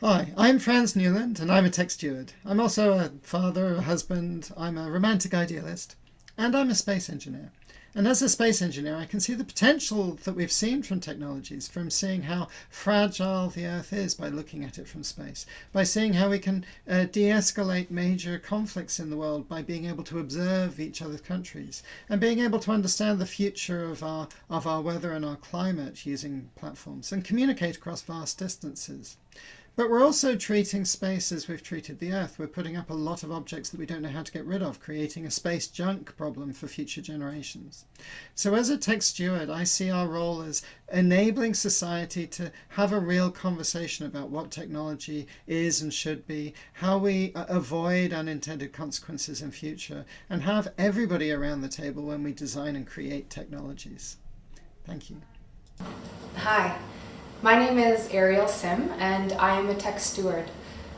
Hi, I'm Franz Newland and I'm a tech steward. I'm also a father, a husband, I'm a romantic idealist, and I'm a space engineer. And as a space engineer, I can see the potential that we've seen from technologies, from seeing how fragile the Earth is by looking at it from space, by seeing how we can de escalate major conflicts in the world by being able to observe each other's countries, and being able to understand the future of our weather and our climate using platforms and communicate across vast distances. But we're also treating space as we've treated the Earth. We're putting up a lot of objects that we don't know how to get rid of, creating a space junk problem for future generations. So as a tech steward, I see our role as enabling society to have a real conversation about what technology is and should be, how we avoid unintended consequences in future, and have everybody around the table when we design and create technologies. Thank you. Hi, my name is Ariel Sim and I am a tech steward.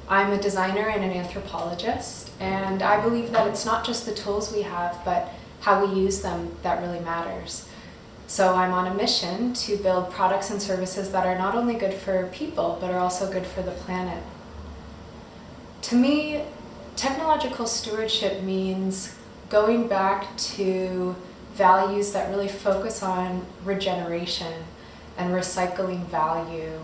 I'm a designer and an anthropologist, and I believe that it's not just the tools we have, but how we use them that really matters. So I'm on a mission to build products and services that are not only good for people, but are also good for the planet. To me, technological stewardship means going back to values that really focus on regeneration and recycling value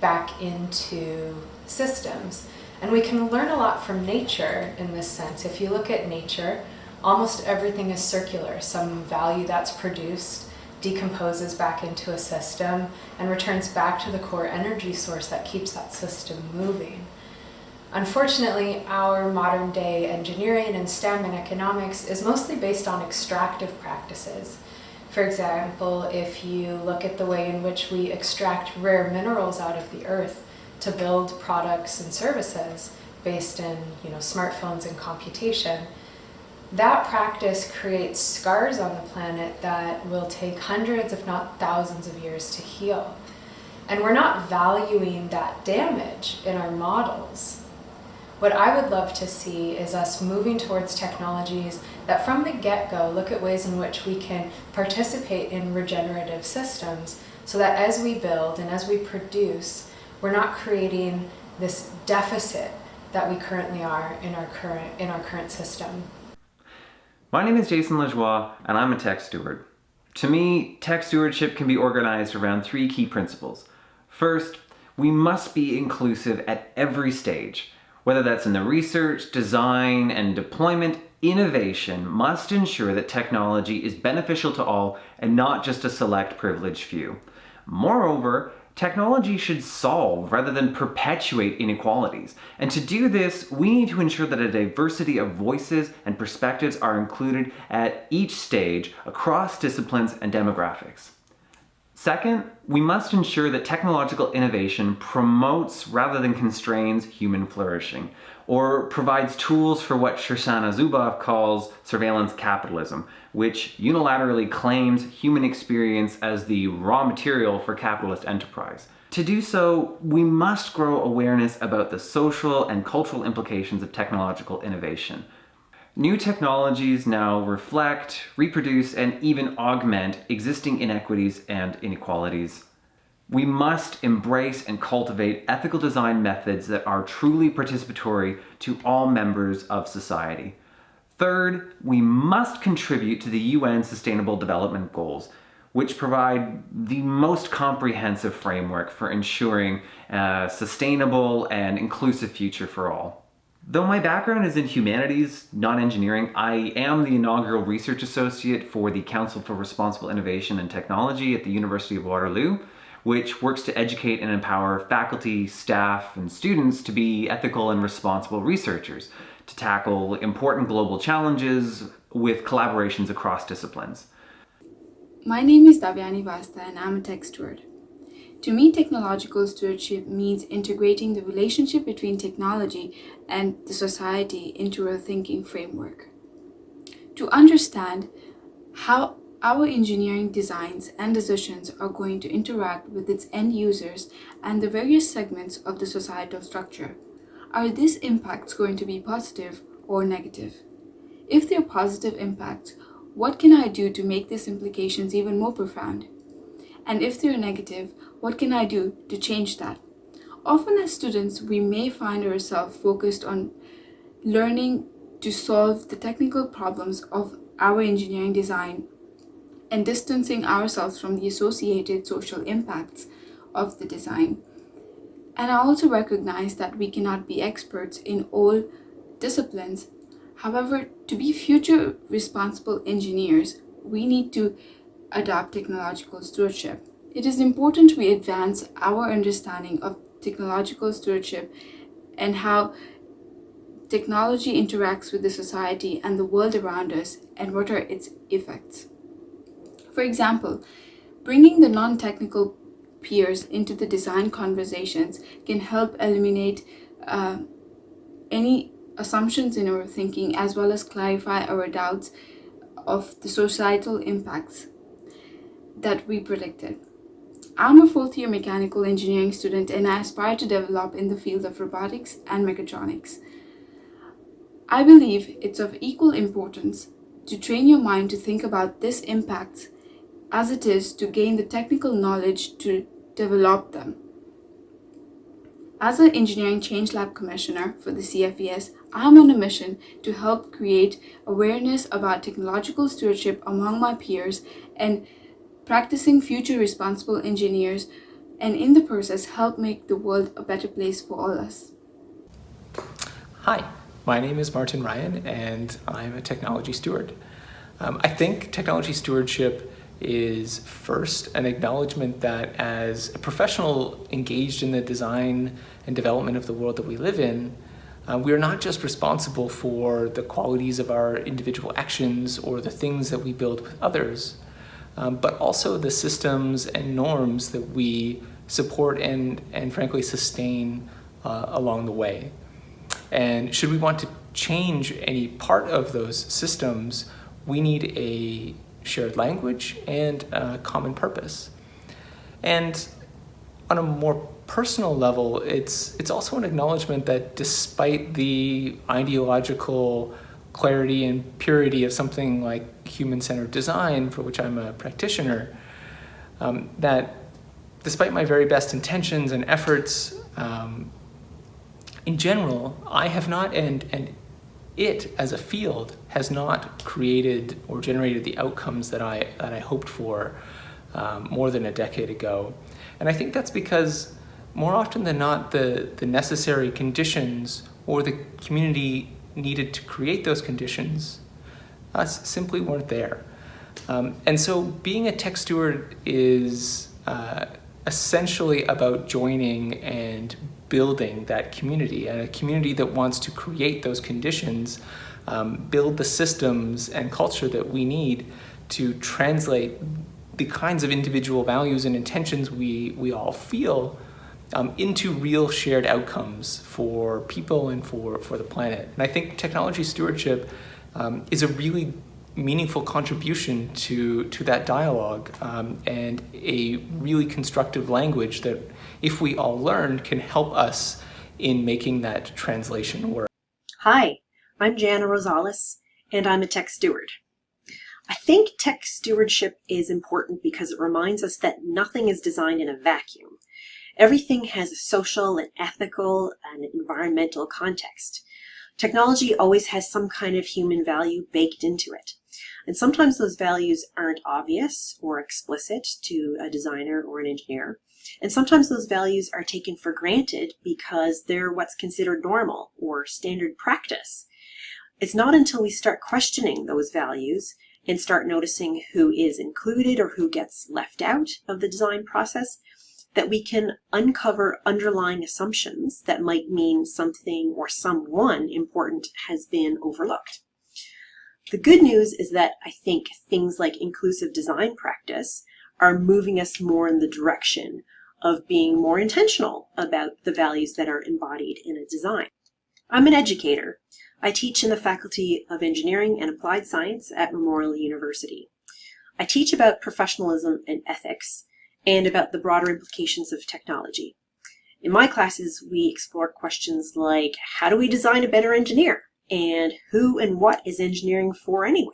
back into systems. And we can learn a lot from nature in this sense. If you look at nature, almost everything is circular. Some value that's produced decomposes back into a system and returns back to the core energy source that keeps that system moving. Unfortunately, our modern day engineering and STEM and economics is mostly based on extractive practices. For example, if you look at the way in which we extract rare minerals out of the earth to build products and services based in, smartphones and computation, that practice creates scars on the planet that will take hundreds, if not thousands of years to heal. And we're not valuing that damage in our models. What I would love to see is us moving towards technologies that from the get-go look at ways in which we can participate in regenerative systems so that as we build and as we produce, we're not creating this deficit that we currently are in our current system. My name is Jason Lajoie, and I'm a tech steward. To me, tech stewardship can be organized around three key principles. First, we must be inclusive at every stage. Whether that's in the research, design, and deployment, innovation must ensure that technology is beneficial to all and not just a select privileged few. Moreover, technology should solve rather than perpetuate inequalities. And to do this, we need to ensure that a diversity of voices and perspectives are included at each stage across disciplines and demographics. Second, we must ensure that technological innovation promotes rather than constrains human flourishing, or provides tools for what Shoshana Zuboff calls surveillance capitalism, which unilaterally claims human experience as the raw material for capitalist enterprise. To do so, we must grow awareness about the social and cultural implications of technological innovation. New technologies now reflect, reproduce, and even augment existing inequities and inequalities. We must embrace and cultivate ethical design methods that are truly participatory to all members of society. Third, we must contribute to the UN Sustainable Development Goals, which provide the most comprehensive framework for ensuring a sustainable and inclusive future for all. Though my background is in humanities, not engineering, I am the inaugural research associate for the Council for Responsible Innovation and Technology at the University of Waterloo, which works to educate and empower faculty, staff, and students to be ethical and responsible researchers, to tackle important global challenges with collaborations across disciplines. My name is Adriana Vasta and I'm a tech steward. To me, technological stewardship means integrating the relationship between technology and the society into a thinking framework. To understand how our engineering designs and decisions are going to interact with its end users and the various segments of the societal structure. Are these impacts going to be positive or negative? If they're positive impacts, what can I do to make these implications even more profound? And if they're negative, what can I do to change that? Often as students, we may find ourselves focused on learning to solve the technical problems of our engineering design and distancing ourselves from the associated social impacts of the design. And I also recognize that we cannot be experts in all disciplines. However, to be future responsible engineers, we need to adopt technological stewardship. It is important we advance our understanding of technological stewardship and how technology interacts with the society and the world around us and what are its effects. For example, bringing the non-technical peers into the design conversations can help eliminate any assumptions in our thinking as well as clarify our doubts of the societal impacts that we predicted. I'm a fourth year mechanical engineering student and I aspire to develop in the field of robotics and mechatronics. I believe it's of equal importance to train your mind to think about this impact as it is to gain the technical knowledge to develop them. As an Engineering Change Lab Commissioner for the CFES, I'm on a mission to help create awareness about technological stewardship among my peers and practicing future responsible engineers, and in the process help make the world a better place for all us. Hi, my name is Martin Ryan and I'm a technology steward. I think technology stewardship is first an acknowledgement that as a professional engaged in the design and development of the world that we live in, we are not just responsible for the qualities of our individual actions or the things that we build with others, but also the systems and norms that we support and frankly sustain along the way. And should we want to change any part of those systems, we need a shared language and a common purpose. And on a more personal level, it's also an acknowledgement that despite the ideological clarity and purity of something like human-centered design, for which I'm a practitioner, that despite my very best intentions and efforts, in general, I have not, and it as a field has not created or generated the outcomes that I hoped for more than a decade ago. And I think that's because more often than not, the necessary conditions or the community needed to create those conditions simply weren't there. And so being a tech steward is essentially about joining and building that community, and a community that wants to create those conditions, build the systems and culture that we need to translate the kinds of individual values and intentions we all feel into real shared outcomes for people and for the planet. And I think technology stewardship is a really meaningful contribution to that dialogue, and a really constructive language that, if we all learn, can help us in making that translation work. Hi, I'm Jana Rozas, and I'm a tech steward. I think tech stewardship is important because it reminds us that nothing is designed in a vacuum. Everything has a social and ethical and environmental context. Technology always has some kind of human value baked into it. And sometimes those values aren't obvious or explicit to a designer or an engineer. And sometimes those values are taken for granted because they're what's considered normal or standard practice. It's not until we start questioning those values and start noticing who is included or who gets left out of the design process that we can uncover underlying assumptions that might mean something or someone important has been overlooked. The good news is that I think things like inclusive design practice are moving us more in the direction of being more intentional about the values that are embodied in a design. I'm an educator. I teach in the Faculty of Engineering and Applied Science at Memorial University. I teach about professionalism and ethics and about the broader implications of technology. In my classes, we explore questions like, how do we design a better engineer? And who and what is engineering for anyway?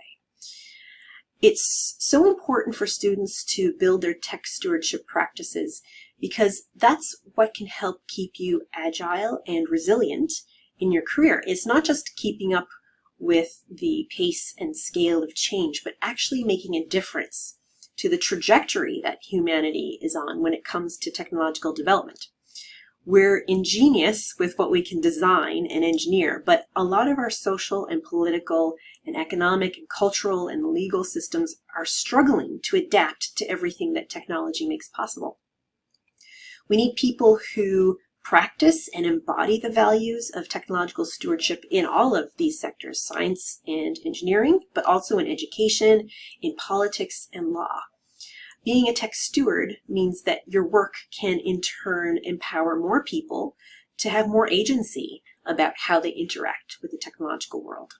It's so important for students to build their tech stewardship practices because that's what can help keep you agile and resilient in your career. It's not just keeping up with the pace and scale of change, but actually making a difference to the trajectory that humanity is on when it comes to technological development. We're ingenious with what we can design and engineer, but a lot of our social and political and economic and cultural and legal systems are struggling to adapt to everything that technology makes possible. We need people who practice and embody the values of technological stewardship in all of these sectors, science and engineering, but also in education, in politics and law. Being a tech steward means that your work can in turn empower more people to have more agency about how they interact with the technological world.